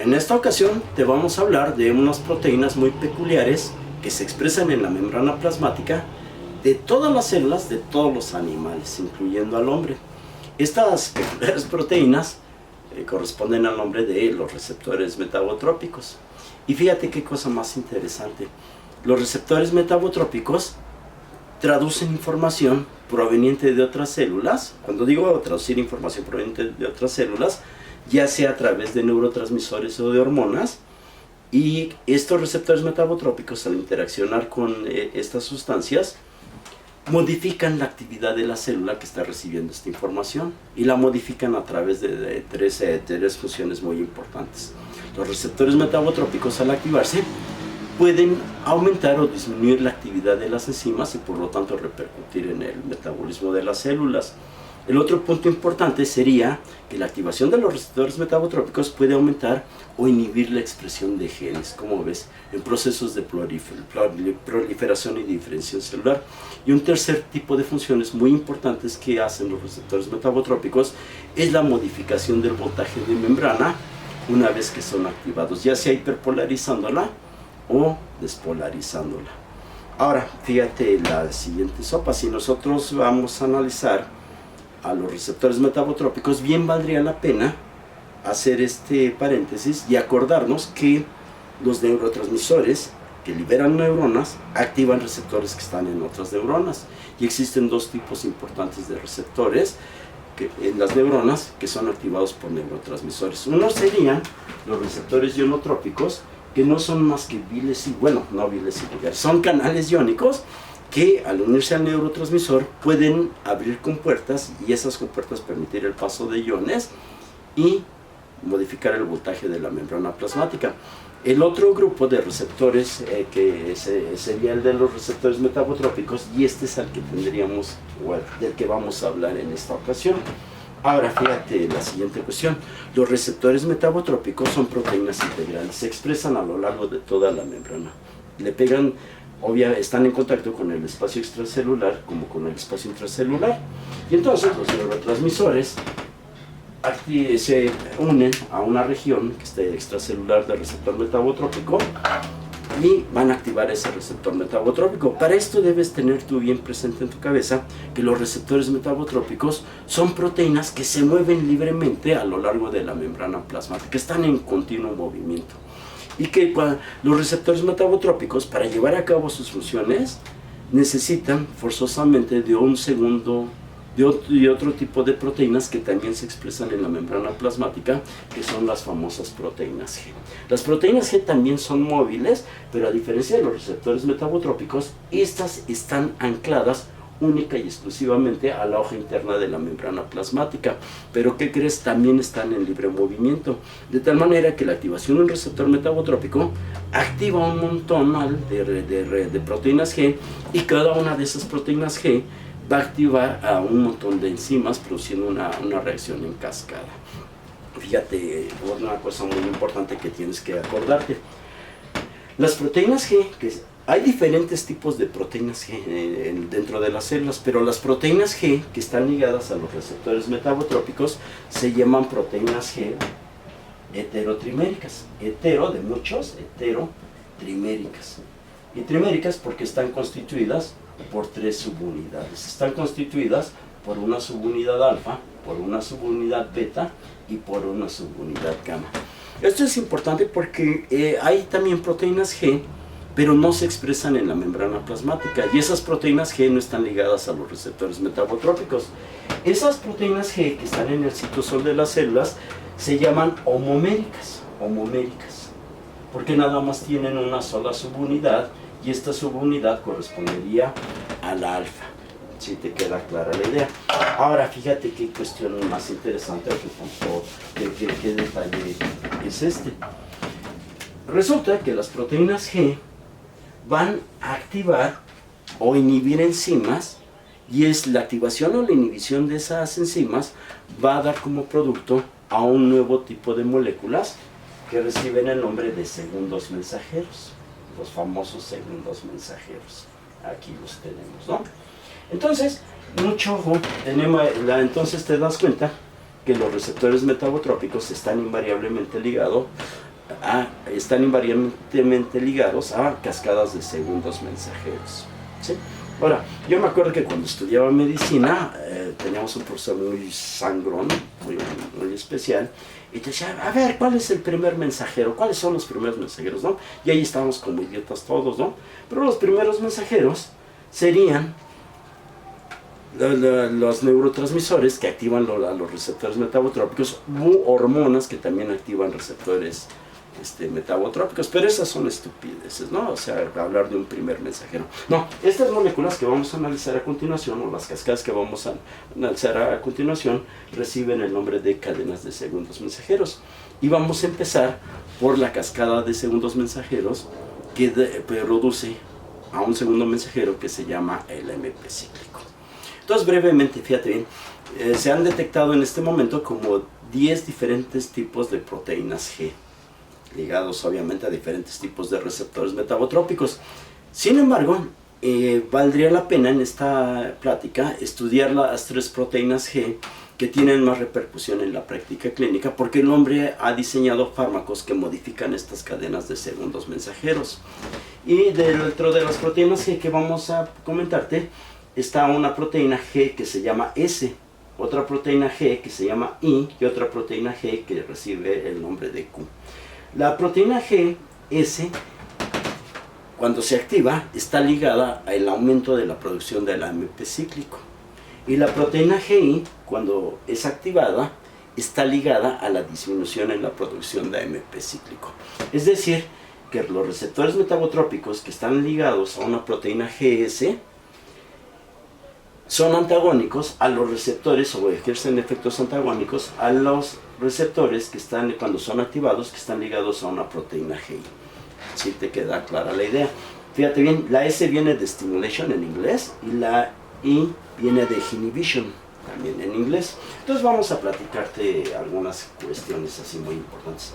En esta ocasión te vamos a hablar de unas proteínas muy peculiares que se expresan en la membrana plasmática de todas las células de todos los animales, incluyendo al hombre. Estas peculiares proteínas corresponden al nombre de los receptores metabotrópicos. Y fíjate qué cosa más interesante. Los receptores metabotrópicos traducen información proveniente de otras células. Cuando digo traducir información proveniente de otras células, ya sea a través de neurotransmisores o de hormonas, y estos receptores metabotrópicos, al interaccionar con estas sustancias, modifican la actividad de la célula que está recibiendo esta información, y la modifican a través de tres funciones muy importantes. Los receptores metabotrópicos, al activarse, pueden aumentar o disminuir la actividad de las enzimas y por lo tanto repercutir en el metabolismo de las células. El otro punto importante sería que la activación de los receptores metabotrópicos puede aumentar o inhibir la expresión de genes, como ves, en procesos de proliferación y diferenciación celular. Y un tercer tipo de funciones muy importantes que hacen los receptores metabotrópicos es la modificación del voltaje de membrana una vez que son activados, ya sea hiperpolarizándola o despolarizándola. Ahora, fíjate la siguiente sopa. Si nosotros vamos a analizar a los receptores metabotrópicos, bien valdría la pena hacer este paréntesis y acordarnos que los neurotransmisores que liberan neuronas activan receptores que están en otras neuronas, y existen dos tipos importantes de receptores en las neuronas que son activados por neurotransmisores. Uno serían los receptores ionotrópicos, que no son más que son canales iónicos que al unirse al neurotransmisor pueden abrir compuertas, y esas compuertas permitir el paso de iones y modificar el voltaje de la membrana plasmática. El otro grupo de receptores que sería el de los receptores metabotrópicos, y este es el que tendríamos, del que vamos a hablar en esta ocasión. Ahora fíjate la siguiente cuestión. Los receptores metabotrópicos son proteínas integrales, se expresan a lo largo de toda la membrana. Están en contacto con el espacio extracelular como con el espacio intracelular. Y entonces los neurotransmisores se unen a una región que esté extracelular del receptor metabotrópico y van a activar ese receptor metabotrópico. Para esto debes tener tú bien presente en tu cabeza que los receptores metabotrópicos son proteínas que se mueven libremente a lo largo de la membrana plasmática, que están en continuo movimiento, y que los receptores metabotrópicos, para llevar a cabo sus funciones, necesitan forzosamente de otro tipo de proteínas que también se expresan en la membrana plasmática, que son las famosas proteínas G. Las proteínas G también son móviles, pero a diferencia de los receptores metabotrópicos, estas están ancladas única y exclusivamente a la hoja interna de la membrana plasmática. Pero ¿qué crees? También están en libre movimiento, de tal manera que la activación de un receptor metabotrópico activa un montón de proteínas G, y cada una de esas proteínas G va a activar a un montón de enzimas, produciendo una reacción en cascada. Fíjate, una cosa muy importante que tienes que acordarte. Las proteínas G, hay diferentes tipos de proteínas G dentro de las células, pero las proteínas G que están ligadas a los receptores metabotrópicos se llaman proteínas G heterotriméricas. Hetero de muchos, heterotriméricas. Y triméricas porque están constituidas por tres subunidades. Están constituidas por una subunidad alfa, por una subunidad beta y por una subunidad gamma. Esto es importante porque hay también proteínas G, pero no se expresan en la membrana plasmática, y esas proteínas G no están ligadas a los receptores metabotrópicos. Esas proteínas G que están en el citosol de las células se llaman homoméricas, porque nada más tienen una sola subunidad, y esta subunidad correspondería a la alfa. Si te queda clara la idea. Ahora fíjate qué cuestión más interesante, qué detalle es este. Resulta que las proteínas G van a activar o inhibir enzimas, y es la activación o la inhibición de esas enzimas va a dar como producto a un nuevo tipo de moléculas que reciben el nombre de segundos mensajeros, los famosos segundos mensajeros. Aquí los tenemos, ¿no? Entonces, mucho ojo, entonces te das cuenta que los receptores metabotrópicos están invariablemente ligados están invariablemente ligados a cascadas de segundos mensajeros, ¿sí? Ahora, yo me acuerdo que cuando estudiaba medicina teníamos un profesor muy sangrón, muy especial, y te decía, a ver, ¿cuál es el primer mensajero? ¿Cuáles son los primeros mensajeros, no? Y ahí estábamos como idiotas todos, ¿no? Pero los primeros mensajeros serían los neurotransmisores que activan a los receptores metabotrópicos u hormonas que también activan receptores metabotrópicos, pero esas son estupideces, ¿no? O sea, hablar de un primer mensajero. No, estas moléculas que vamos a analizar a continuación, o las cascadas que vamos a analizar a continuación, reciben el nombre de cadenas de segundos mensajeros. Y vamos a empezar por la cascada de segundos mensajeros que produce a un segundo mensajero que se llama el MP cíclico. Entonces, brevemente, fíjate bien, se han detectado en este momento como 10 diferentes tipos de proteínas G, ligados obviamente a diferentes tipos de receptores metabotrópicos. Sin embargo, valdría la pena en esta plática estudiar las 3 proteínas G que tienen más repercusión en la práctica clínica, porque el hombre ha diseñado fármacos que modifican estas cadenas de segundos mensajeros. Y dentro de las proteínas G que vamos a comentarte, está una proteína G que se llama S, otra proteína G que se llama I y otra proteína G que recibe el nombre de Q. La proteína G, S, cuando se activa, está ligada al aumento de la producción del AMP cíclico. Y la proteína GI, cuando es activada, está ligada a la disminución en la producción de AMP cíclico. Es decir, que los receptores metabotrópicos que están ligados a una proteína GS son antagónicos a los receptores, o ejercen efectos antagónicos a los receptores que están, cuando son activados, que están ligados a una proteína GI. ¿Sí te queda clara la idea? Fíjate bien, la S viene de stimulation en inglés y la I viene de inhibition también en inglés. Entonces vamos a platicarte algunas cuestiones así muy importantes.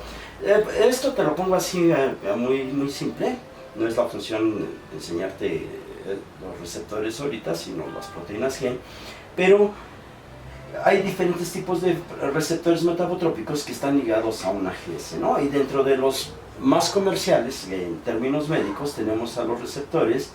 Esto te lo pongo así muy simple. No es la función enseñarte los receptores ahorita, sino las proteínas G. Pero hay diferentes tipos de receptores metabotrópicos que están ligados a una GS, ¿no? Y dentro de los más comerciales, en términos médicos, tenemos a los receptores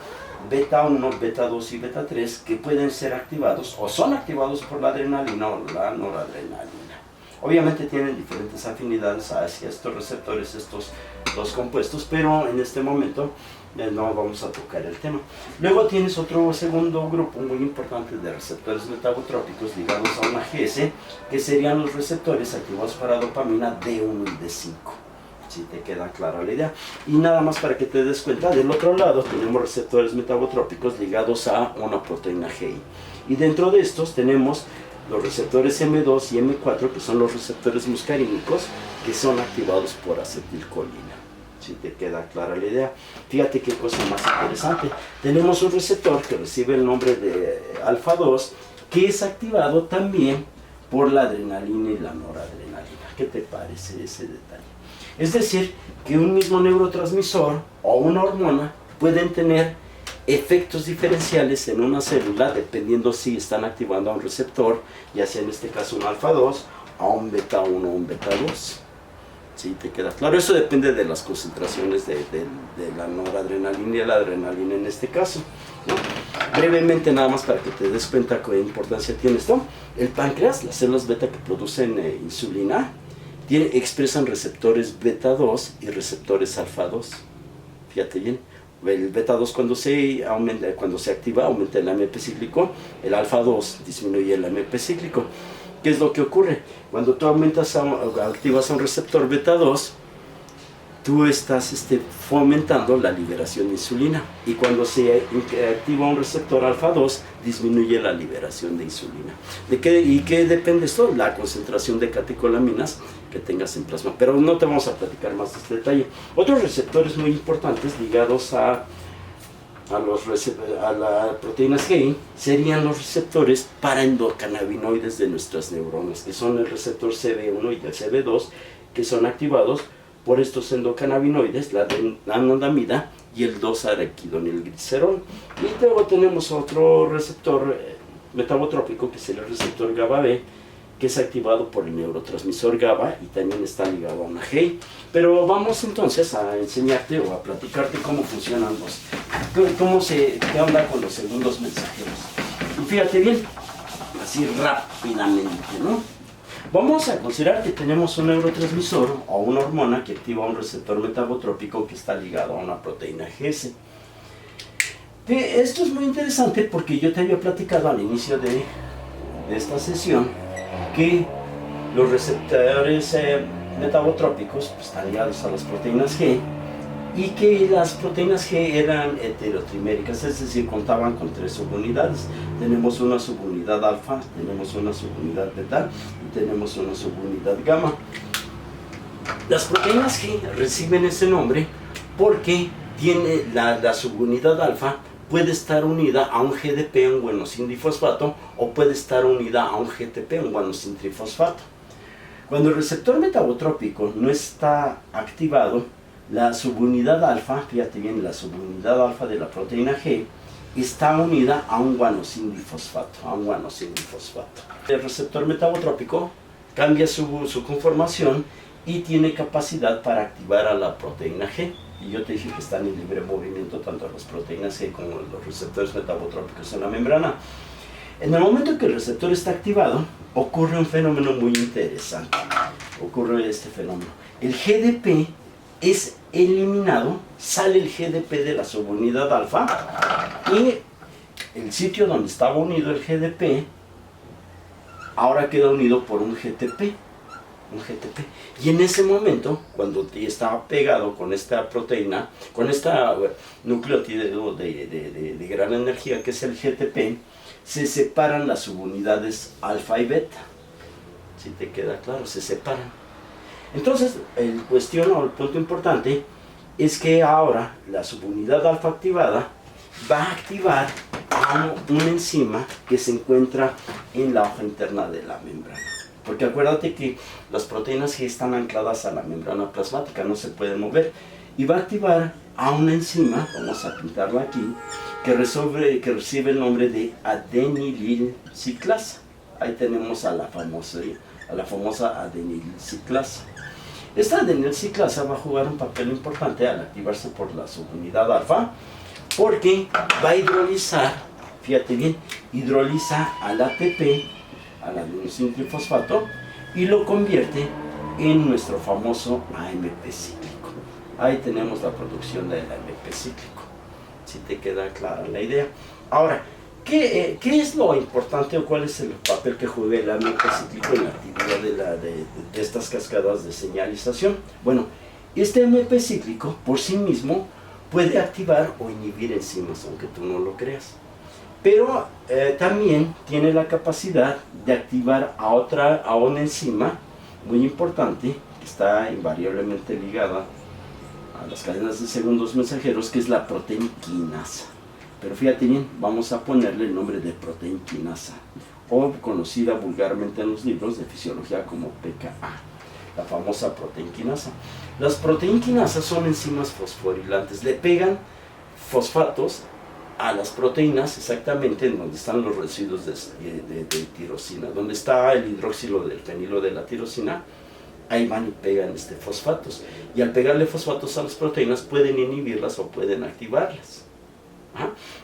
beta 1, beta 2 y beta 3 que pueden ser activados o son activados por la adrenalina o la noradrenalina. Obviamente tienen diferentes afinidades hacia estos receptores, estos dos compuestos, pero en este momento no vamos a tocar el tema. Luego tienes otro segundo grupo muy importante de receptores metabotrópicos ligados a una GS, que serían los receptores activados para dopamina D1 y D5. Si te queda clara la idea. Y nada más para que te des cuenta, del otro lado tenemos receptores metabotrópicos ligados a una proteína GI. Y dentro de estos tenemos los receptores M2 y M4, que son los receptores muscarínicos, que son activados por acetilcolina. Si te queda clara la idea. Fíjate qué cosa más interesante. Tenemos un receptor que recibe el nombre de alfa 2, que es activado también por la adrenalina y la noradrenalina. ¿Qué te parece ese detalle? Es decir, que un mismo neurotransmisor o una hormona pueden tener efectos diferenciales en una célula dependiendo si están activando a un receptor, ya sea en este caso un alfa 2, a un beta 1 o un beta 2. ¿Sí te queda claro? Eso depende de las concentraciones de la noradrenalina y la adrenalina en este caso, ¿no? Brevemente, nada más para que te des cuenta qué importancia tiene esto. El páncreas, las células beta que producen insulina, expresan receptores beta 2 y receptores alfa 2. Fíjate bien, el beta 2 cuando se activa aumenta el AMP cíclico, el alfa 2 disminuye el AMP cíclico. ¿Qué es lo que ocurre? Cuando tú activas a un receptor beta 2, tú estás fomentando la liberación de insulina, y cuando se activa un receptor alfa 2, disminuye la liberación de insulina. ¿Y qué depende esto? La concentración de catecolaminas que tengas en plasma, pero no te vamos a platicar más de este detalle. Otros receptores muy importantes ligados a las proteínas GI serían los receptores para endocannabinoides de nuestras neuronas, que son el receptor CB1 y el CB2, que son activados por estos endocannabinoides, la anandamida y el 2-araquidonilglicerol. Y luego tenemos otro receptor metabotrópico, que es el receptor GABA B, que es activado por el neurotransmisor GABA y también está ligado a una GEI. Pero vamos entonces a enseñarte o a platicarte cómo funcionan qué onda con los segundos mensajeros. Y fíjate bien, así rápidamente, ¿no? Vamos a considerar que tenemos un neurotransmisor o una hormona que activa un receptor metabotrópico que está ligado a una proteína GS. Esto es muy interesante porque yo te había platicado al inicio de esta sesión que los receptores metabotrópicos pues, están ligados a las proteínas G y que las proteínas G eran heterotriméricas, es decir, contaban con 3 subunidades. Tenemos una subunidad alfa, tenemos una subunidad beta y tenemos una subunidad gamma. Las proteínas G reciben ese nombre porque tiene la subunidad alfa puede estar unida a un GDP, un guanosine difosfato, o puede estar unida a un GTP, un guanosine trifosfato. Cuando el receptor metabotrópico no está activado, la subunidad alfa, fíjate bien, la subunidad alfa de la proteína G está unida a un guanosine difosfato, El receptor metabotrópico cambia su conformación y tiene capacidad para activar a la proteína G. Y yo te dije que están en libre movimiento tanto las proteínas G como los receptores metabotrópicos en la membrana. En el momento en que el receptor está activado, ocurre un fenómeno muy interesante. Ocurre este fenómeno. El GDP es eliminado, sale el GDP de la subunidad alfa y el sitio donde estaba unido el GDP ahora queda unido por un GTP. Y en ese momento, cuando estaba pegado con esta proteína, con esta nucleótido de gran energía que es el GTP, se separan las subunidades alfa y beta. Si te queda claro, se separan. Entonces, el punto importante es que ahora la subunidad alfa activada va a activar a una enzima que se encuentra en la hoja interna de la membrana. Porque acuérdate que las proteínas G están ancladas a la membrana plasmática, no se pueden mover. Y va a activar a una enzima, vamos a pintarla aquí, que recibe el nombre de adenililciclasa. Ahí tenemos a la famosa adenilciclasa. Esta adenilciclasa va a jugar un papel importante al activarse por la subunidad alfa, porque va a hidrolizar, fíjate bien, hidroliza al ATP, al adenosín trifosfato, y lo convierte en nuestro famoso AMP cíclico. Ahí tenemos la producción del AMP cíclico, si te queda clara la idea. Ahora, ¿qué es lo importante o cuál es el papel que juega el AMP cíclico en la actividad de estas cascadas de señalización? Bueno, este AMP cíclico por sí mismo puede activar o inhibir enzimas, aunque tú no lo creas. Pero también tiene la capacidad de activar a una enzima muy importante que está invariablemente ligada a las cadenas de segundos mensajeros, que es la proteinquinasa. Pero fíjate bien, vamos a ponerle el nombre de proteinquinasa, o conocida vulgarmente en los libros de fisiología como PKA, la famosa proteinquinasa. Las proteinquinasas son enzimas fosforilantes, le pegan fosfatos a las proteínas exactamente en donde están los residuos de tirosina, donde está el hidróxilo del fenilo de la tirosina. Ahí van y pegan fosfatos, y al pegarle fosfatos a las proteínas pueden inhibirlas o pueden activarlas.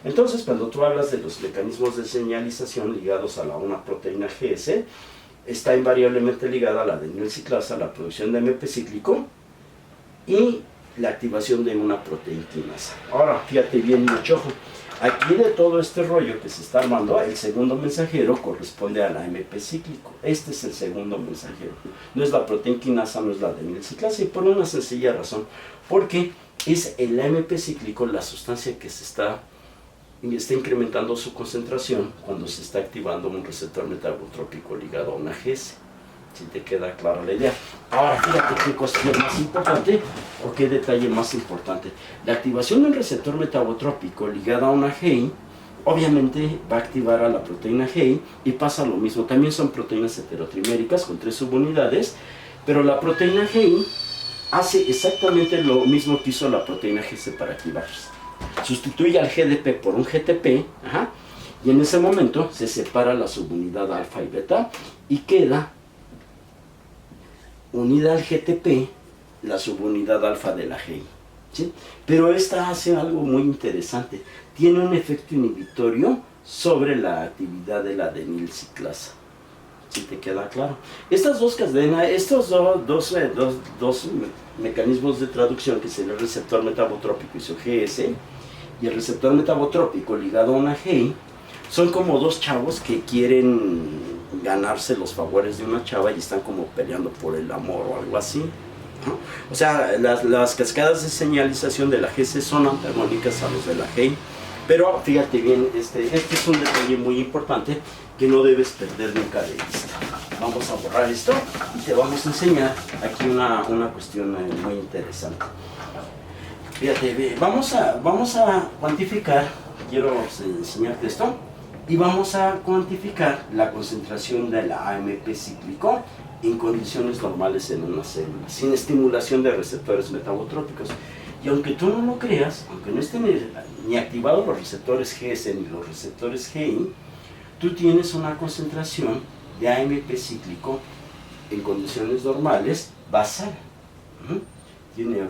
Entonces, cuando tú hablas de los mecanismos de señalización ligados a una proteína GS, está invariablemente ligada a la adenilciclasa, la producción de AMP cíclico y la activación de una proteinquinasa. Ahora, fíjate bien, mucho ojo. Aquí de todo este rollo que se está armando, el segundo mensajero corresponde al AMP cíclico. Este es el segundo mensajero. No es la proteinquinasa, no es la adenilciclasa, y por una sencilla razón, porque es el AMP cíclico la sustancia que está incrementando su concentración cuando se está activando un receptor metabotrópico ligado a una GS. Si te queda clara la idea. Ahora, fíjate qué cosa es más importante o qué detalle más importante. La activación del receptor metabotrópico ligado a una GI, obviamente va a activar a la proteína GI y pasa lo mismo. También son proteínas heterotriméricas con 3 subunidades, pero la proteína GI hace exactamente lo mismo que hizo la proteína GC para activarse. Sustituye al GDP por un GTP, Y en ese momento se separa la subunidad alfa y beta y queda unida al GTP la subunidad alfa de la GI. ¿Sí? Pero esta hace algo muy interesante. Tiene un efecto inhibitorio sobre la actividad de la adenilciclasa. ¿Sí te queda claro? Estas dos cadenas, estos dos mecanismos de traducción, que es el receptor metabotrópico y su GS, y el receptor metabotrópico ligado a una GI, son como dos chavos que quieren ganarse los favores de una chava y están como peleando por el amor o algo así, ¿no? O sea, las cascadas de señalización de la GC son antagónicas a los de la GI. Pero fíjate bien, este es un detalle muy importante que no debes perder nunca de vista. Vamos a borrar esto y te vamos a enseñar aquí una cuestión muy interesante. Fíjate, vamos a cuantificar, quiero enseñarte esto, y vamos a cuantificar la concentración de la AMP cíclico en condiciones normales en una célula, sin estimulación de receptores metabotrópicos. Y aunque tú no lo creas, aunque no estén ni activados los receptores GS ni los receptores GI, tú tienes una concentración de AMP cíclico en condiciones normales basal.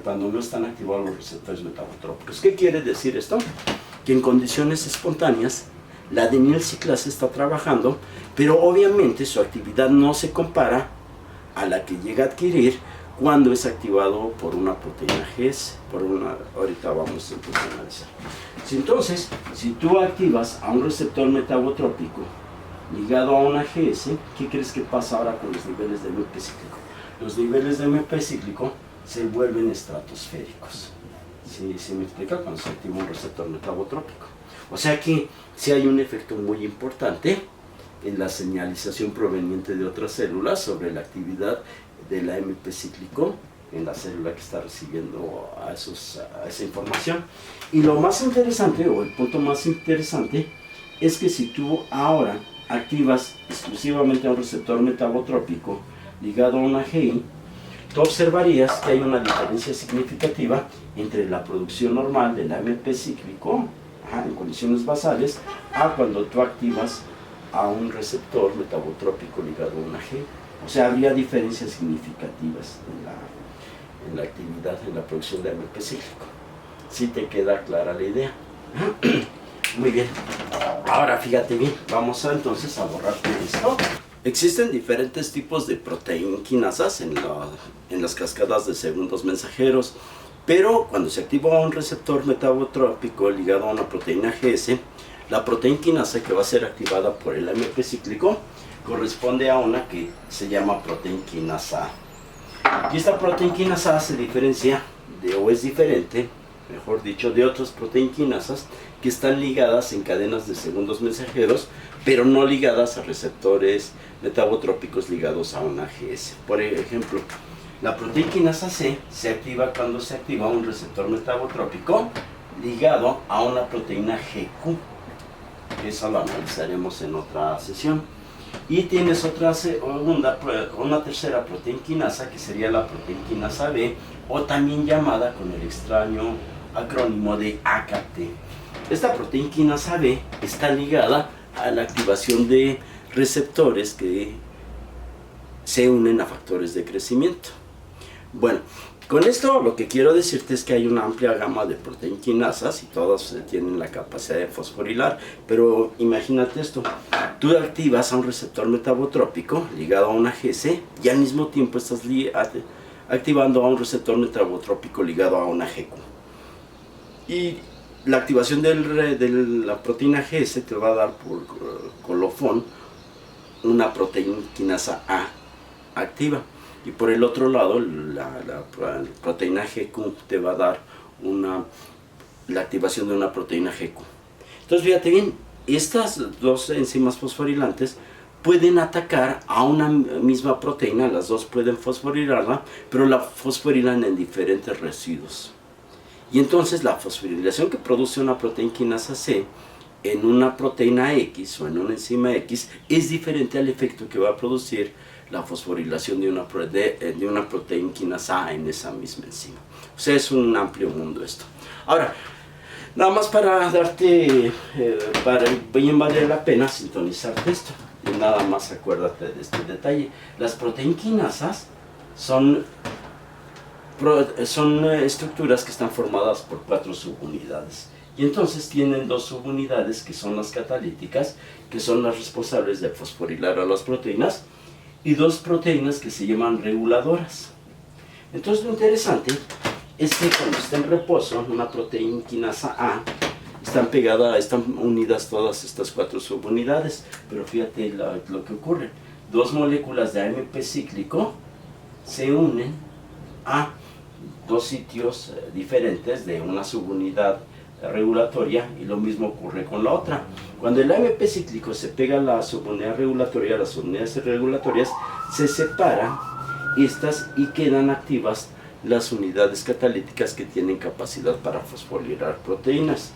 Cuando no están activados los receptores metabotrópicos. ¿Qué quiere decir esto? Que en condiciones espontáneas la adenilciclasa está trabajando, pero obviamente su actividad no se compara a la que llega a adquirir cuando es activado por una proteína GS, ahorita vamos a empezar a analizar. Entonces, si tú activas a un receptor metabotrópico ligado a una GS, ¿qué crees que pasa ahora con los niveles de MP cíclico? Los niveles de MP cíclico se vuelven estratosféricos. ¿Sí me explica? Cuando se activa un receptor metabotrópico. O sea que sí hay un efecto muy importante en la señalización proveniente de otras células sobre la actividad del AMP cíclico en la célula que está recibiendo a esa información. Y lo más interesante, o el punto más interesante, es que si tú ahora activas exclusivamente a un receptor metabotrópico ligado a una GI, tú observarías que hay una diferencia significativa entre la producción normal del AMP cíclico en condiciones basales a cuando tú activas a un receptor metabotrópico ligado a una GI. O sea, habría diferencias significativas en la actividad, en la producción de AMP cíclico. ¿Sí te queda clara la idea? Muy bien. Ahora fíjate bien, vamos entonces a borrarte esto. Existen diferentes tipos de proteinquinasas en las cascadas de segundos mensajeros, pero cuando se activa un receptor metabotrópico ligado a una proteína GS, la proteinquinasa que va a ser activada por el AMP cíclico corresponde a una que se llama proteinquinasa A. Y esta proteinquinasa A se diferencia o es diferente, mejor dicho, de otras proteinquinasas que están ligadas en cadenas de segundos mensajeros, pero no ligadas a receptores metabotrópicos ligados a una GS. Por ejemplo, la proteinquinasa C se activa cuando se activa un receptor metabotrópico ligado a una proteína GQ. Eso lo analizaremos en otra sesión. Y tienes una tercera proteinquinasa, que sería la proteinquinasa B, o también llamada con el extraño acrónimo de AKT. Esta proteinquinasa B está ligada a la activación de receptores que se unen a factores de crecimiento. Bueno, con esto lo que quiero decirte es que hay una amplia gama de proteinquinasas y todas tienen la capacidad de fosforilar, pero imagínate esto, tú activas a un receptor metabotrópico ligado a una GC y al mismo tiempo estás activando a un receptor metabotrópico ligado a una GQ. Y la activación de la proteína GS te va a dar por colofón una proteinquinasa A activa. Y por el otro lado, la proteína GQ te va a dar la activación de una proteína GQ. Entonces, fíjate bien, estas dos enzimas fosforilantes pueden atacar a una misma proteína, las dos pueden fosforilarla, pero la fosforilan en diferentes residuos. Y entonces la fosforilación que produce una proteinquinasa C en una proteína X o en una enzima X es diferente al efecto que va a producir la fosforilación de una proteinquinasa A en esa misma enzima. O sea, es un amplio mundo esto. Ahora, Nada más para darte, bien vale la pena sintonizarte esto. Y nada más acuérdate de este detalle. Las proteinquinasas son estructuras que están formadas por 4 subunidades. Y entonces tienen 2 subunidades que son las catalíticas, que son las responsables de fosforilar a las proteínas, y 2 proteínas que se llaman reguladoras. Entonces lo interesante es que cuando está en reposo, una proteinquinasa A, están unidas todas estas 4 subunidades, pero fíjate lo que ocurre. 2 moléculas de AMP cíclico se unen a 2 sitios diferentes de una subunidad regulatoria, y lo mismo ocurre con la otra. Cuando el AMP cíclico se pega a la subunidad regulatoria, las unidades regulatorias se separan estas y quedan activas las unidades catalíticas que tienen capacidad para fosforilar proteínas.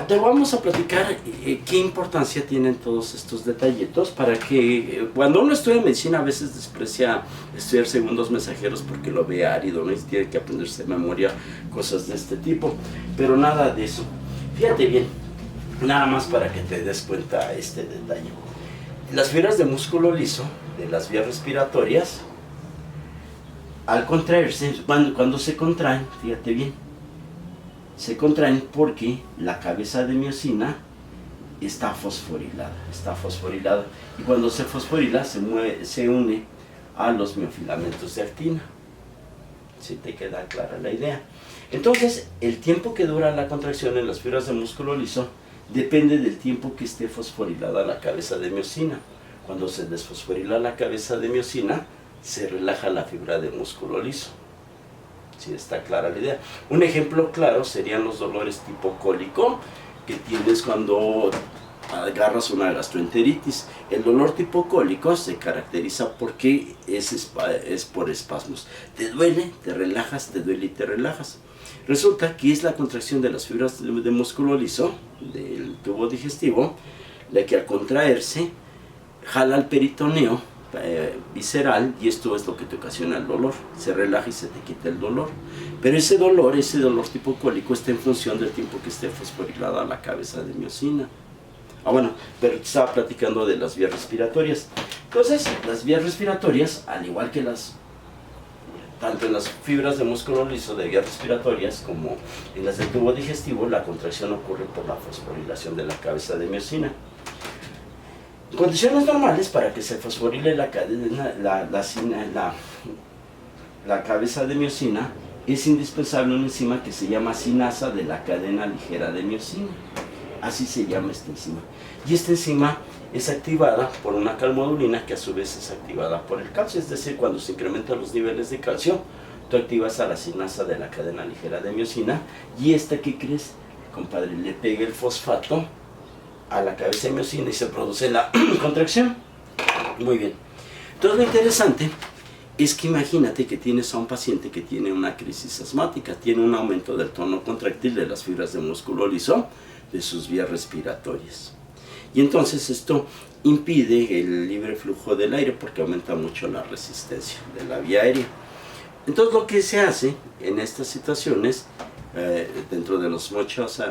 Te vamos a platicar qué importancia tienen todos estos detallitos para que cuando uno estudia medicina a veces desprecia estudiar segundos mensajeros porque lo ve árido, ¿no? Y tiene que aprenderse de memoria cosas de este tipo, pero nada de eso. Fíjate bien, nada más para que te des cuenta este detalle. Las fibras de músculo liso de las vías respiratorias, al contraerse, cuando se contraen, fíjate bien, se contraen porque la cabeza de miosina está fosforilada, y cuando se fosforila se une a los miofilamentos de actina. ¿Sí te queda clara la idea? Entonces, el tiempo que dura la contracción en las fibras de músculo liso depende del tiempo que esté fosforilada la cabeza de miosina. Cuando se desfosforila la cabeza de miosina, se relaja la fibra de músculo liso. ¿Sí está clara la idea? Un ejemplo claro serían los dolores tipo cólico que tienes cuando agarras una gastroenteritis. El dolor tipo cólico se caracteriza porque es por espasmos. Te duele, te relajas, te duele y te relajas. Resulta que es la contracción de las fibras de músculo liso del tubo digestivo la que al contraerse jala el peritoneo visceral, y esto es lo que te ocasiona el dolor. Se relaja y se te quita el dolor, pero ese dolor tipo cólico está en función del tiempo que esté fosforilada la cabeza de miosina. Bueno, pero estaba platicando de las vías respiratorias. Entonces, las vías respiratorias, al igual que tanto en las fibras de músculo liso de vías respiratorias como en las del tubo digestivo, la contracción ocurre por la fosforilación de la cabeza de miosina. En condiciones normales, para que se fosforile la cabeza de miosina, es indispensable una enzima que se llama sinasa de la cadena ligera de miosina. Así se llama esta enzima. Y esta enzima es activada por una calmodulina que a su vez es activada por el calcio. Es decir, cuando se incrementan los niveles de calcio, tú activas a la sinasa de la cadena ligera de miosina, y esta, ¿qué crees, compadre? Le pega el fosfato a la cabeza de miosina y se produce la contracción. Muy bien. Entonces, lo interesante es que imagínate que tienes a un paciente que tiene una crisis asmática, tiene un aumento del tono contractil de las fibras de músculo liso de sus vías respiratorias. Y entonces esto impide el libre flujo del aire porque aumenta mucho la resistencia de la vía aérea. Entonces, lo que se hace en estas situaciones, dentro de los muchos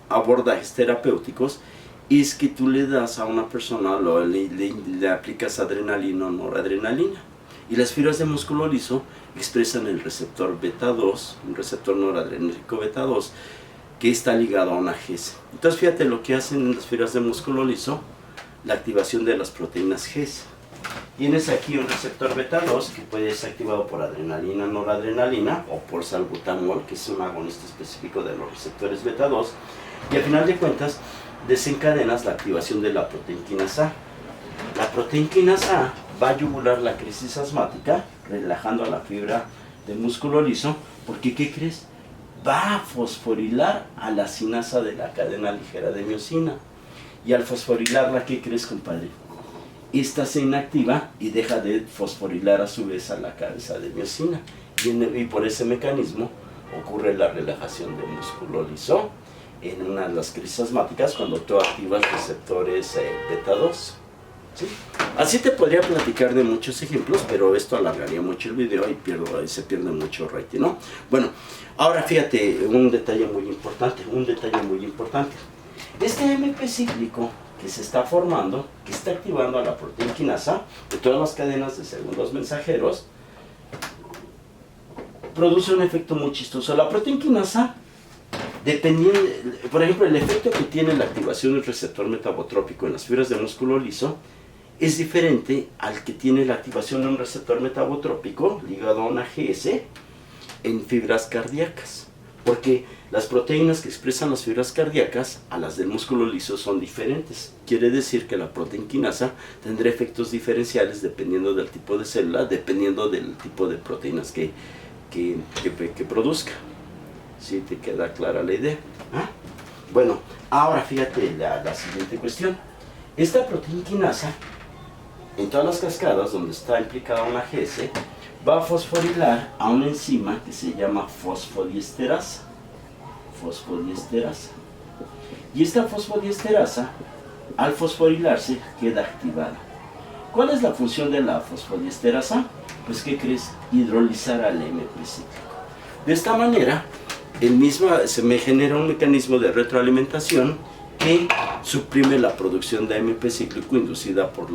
abordajes terapéuticos, es que tú le das a una persona, le aplicas adrenalina o noradrenalina, y las fibras de músculo liso expresan el receptor beta 2, un receptor noradrenérgico beta 2, que está ligado a una GES. Entonces, fíjate lo que hacen en las fibras de músculo liso, la activación de las proteínas GES. Tienes aquí un receptor beta 2 que puede ser activado por adrenalina, noradrenalina, o por salbutamol, que es un agonista específico de los receptores beta 2, y al final de cuentas desencadenas la activación de la proteinquinasa A. La proteinquinasa A va a yugular la crisis asmática, relajando a la fibra de músculo liso, porque, ¿qué crees? Va a fosforilar a la sinasa de la cadena ligera de miosina. Y al fosforilarla, ¿qué crees, compadre? Esta se inactiva y deja de fosforilar a su vez a la cabeza de miosina. Y por ese mecanismo ocurre la relajación del músculo liso en una de las crisis asmáticas cuando tú activas receptores beta 2. ¿Sí? Así te podría platicar de muchos ejemplos, pero esto alargaría mucho el video y se pierde mucho rating, ¿no? Bueno, ahora fíjate un detalle muy importante, Este AMP cíclico que se está formando, que está activando a la proteína quinasa de todas las cadenas de segundos mensajeros, produce un efecto muy chistoso. La proteína quinasa, dependiendo, por ejemplo, el efecto que tiene la activación del receptor metabotrópico en las fibras de músculo liso es diferente al que tiene la activación de un receptor metabotrópico ligado a una GS en fibras cardíacas. Porque las proteínas que expresan las fibras cardíacas a las del músculo liso son diferentes. Quiere decir que la proteína quinasa tendrá efectos diferenciales dependiendo del tipo de célula, dependiendo del tipo de proteínas que produzca. ¿Sí te queda clara la idea? ¿Ah? Bueno, ahora fíjate la siguiente cuestión. Esta proteína quinasa, en todas las cascadas donde está implicada una GS, va a fosforilar a una enzima que se llama fosfodiesterasa. Y esta fosfodiesterasa, al fosforilarse, queda activada. ¿Cuál es la función de la fosfodiesterasa? Pues, ¿qué crees? Hidrolizar al AMP cíclico. De esta manera, se me genera un mecanismo de retroalimentación que suprime la producción de AMP cíclico inducida por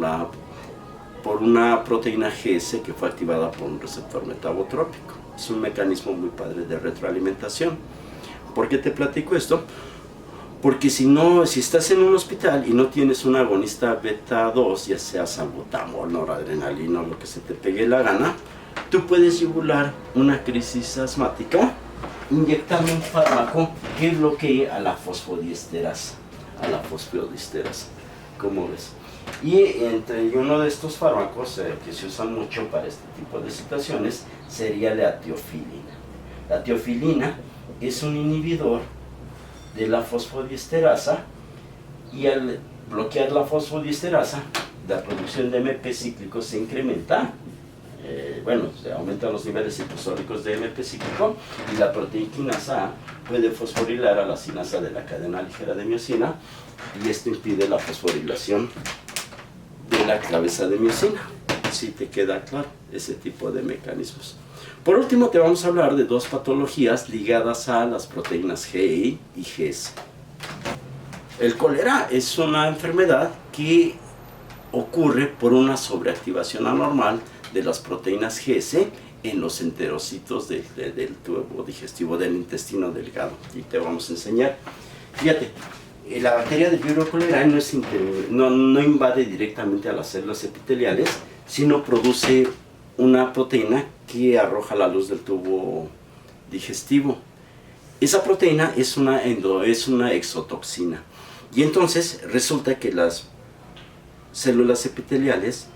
una proteína GS que fue activada por un receptor metabotrópico. Es un mecanismo muy padre de retroalimentación. ¿Por qué te platico esto? Porque si estás en un hospital y no tienes un agonista beta 2, ya sea salbutamol, noradrenalina o lo que se te pegue la gana, tú puedes yugular una crisis asmática inyectando un fármaco que bloquee a la fosfodiesterasa. ¿Cómo ves? Y uno de estos fármacos que se usan mucho para este tipo de situaciones sería la tiofilina. La tiofilina es un inhibidor de la fosfodiesterasa y al bloquear la fosfodiesterasa, la producción de AMP cíclico se incrementa. Se aumentan los niveles citosólicos de AMP cíclico y la proteína quinasa A puede fosforilar a la sinasa de la cadena ligera de miosina y esto impide la fosforilación de la cabeza de miosina. Si te queda claro ese tipo de mecanismos. Por último, te vamos a hablar de dos patologías ligadas a las proteínas GI y GS. El cólera es una enfermedad que ocurre por una sobreactivación anormal de las proteínas GS en los enterocitos del tubo digestivo del intestino delgado. Y te vamos a enseñar. Fíjate, la bacteria del Vibrio cholerae no invade directamente a las células epiteliales, sino produce una proteína que arroja la luz del tubo digestivo. Esa proteína es una exotoxina. Y entonces resulta que las células epiteliales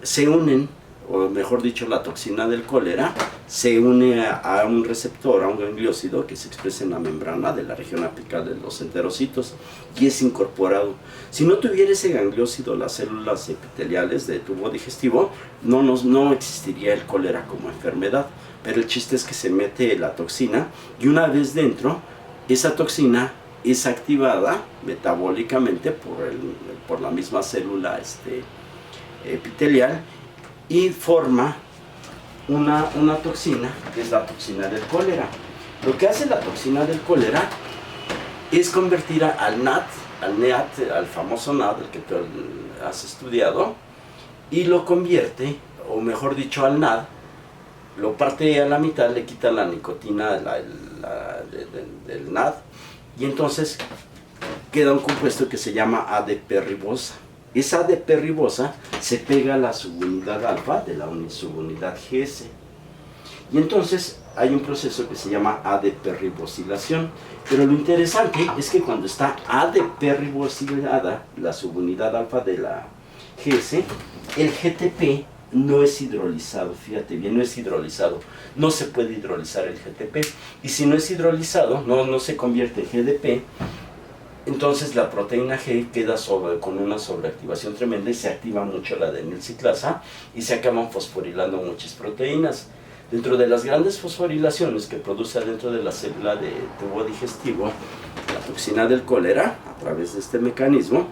se unen, o mejor dicho, la toxina del cólera se une a un receptor, a un gangliócido que se expresa en la membrana de la región apical de los enterocitos y es incorporado. Si no tuviera ese gangliócido, las células epiteliales de tubo digestivo, no existiría el cólera como enfermedad. Pero el chiste es que se mete la toxina y una vez dentro, esa toxina es activada metabólicamente por la misma célula epitelial y forma una toxina que es la toxina del cólera. Lo que hace la toxina del cólera es convertir al NEAT, al famoso NAD, el que tú has estudiado, y lo convierte, o mejor dicho, al NAD, lo parte a la mitad, le quita la nicotina del NAD, y entonces queda un compuesto que se llama ADP ribosa. Esa ADP ribosa se pega a la subunidad alfa de la subunidad GS. Y entonces hay un proceso que se llama ADP ribosilación. Pero lo interesante es que cuando está ADP ribosilada, la subunidad alfa de la GS, el GTP no es hidrolizado. Fíjate bien, no es hidrolizado. No se puede hidrolizar el GTP. Y si no es hidrolizado, no se convierte en GDP. Entonces la proteína G queda con una sobreactivación tremenda y se activa mucho la adenilciclasa y se acaban fosforilando muchas proteínas. Dentro de las grandes fosforilaciones que produce dentro de la célula de tubo digestivo, la toxina del cólera, a través de este mecanismo,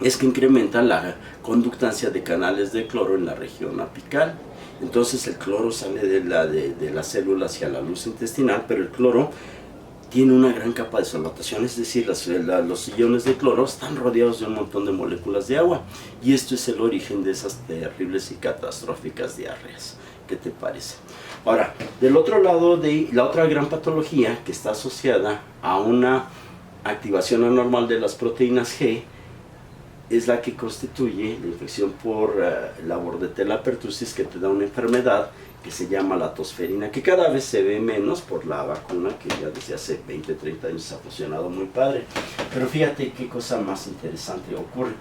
es que incrementa la conductancia de canales de cloro en la región apical. Entonces el cloro sale de la célula hacia la luz intestinal, pero el cloro tiene una gran capa de solvatación, es decir, los iones de cloro están rodeados de un montón de moléculas de agua, y esto es el origen de esas terribles y catastróficas diarreas. ¿Qué te parece? Ahora, del otro lado, de la otra gran patología que está asociada a una activación anormal de las proteínas G, es la que constituye la infección por la Bordetella pertussis, que te da una enfermedad que se llama la tosferina, que cada vez se ve menos por la vacuna que ya desde hace 20, 30 años ha funcionado muy padre. Pero fíjate qué cosa más interesante ocurre.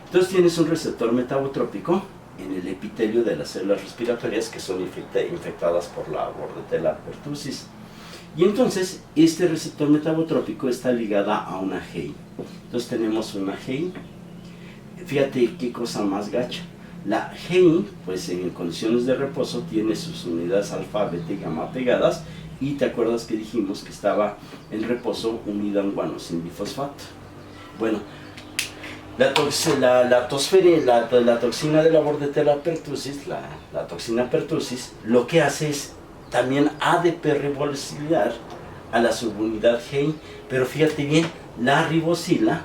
Entonces tienes un receptor metabotrópico en el epitelio de las células respiratorias que son infectadas por la Bordetella pertussis. Y entonces este receptor metabotrópico está ligada a una GEI. Entonces tenemos una GEI. Fíjate qué cosa más gacha. La GEI, pues en condiciones de reposo, tiene sus unidades alfa, beta y gamma pegadas, y te acuerdas que dijimos que estaba en reposo unida a un guanosin bifosfato. Bueno, la toxina de la Bordetella pertussis, la toxina pertussis, lo que hace es también ADP ribosiliar a la subunidad GEI, pero fíjate bien, la ribosila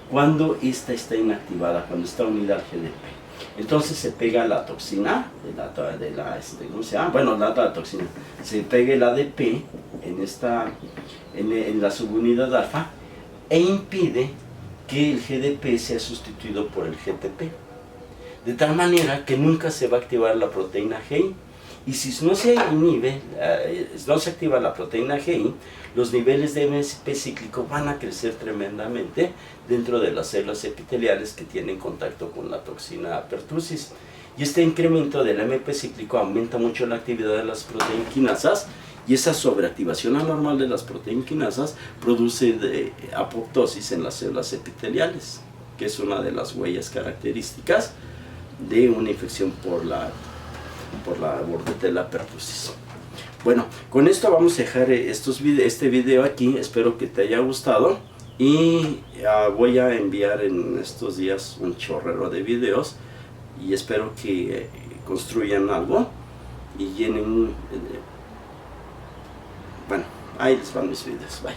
cuando esta está inactivada, cuando está unida al GDP. Entonces se pega la toxina, la toxina, se pega el ADP en la subunidad alfa e impide que el GDP sea sustituido por el GTP. De tal manera que nunca se va a activar la proteína GEI. Y si no se inhibe, no se activa la proteína GEI, los niveles de MSP cíclico van a crecer tremendamente dentro de las células epiteliales que tienen contacto con la toxina pertussis. Y este incremento del MP cíclico aumenta mucho la actividad de las proteinquinasas, y esa sobreactivación anormal de las proteinquinasas produce apoptosis en las células epiteliales, que es una de las huellas características de una infección por la Bordetella pertussis. Bueno, con esto vamos a dejar este video aquí. Espero que te haya gustado, y voy a enviar en estos días un chorrero de videos, y espero que construyan algo y llenen bueno, ahí les van mis videos. Bye.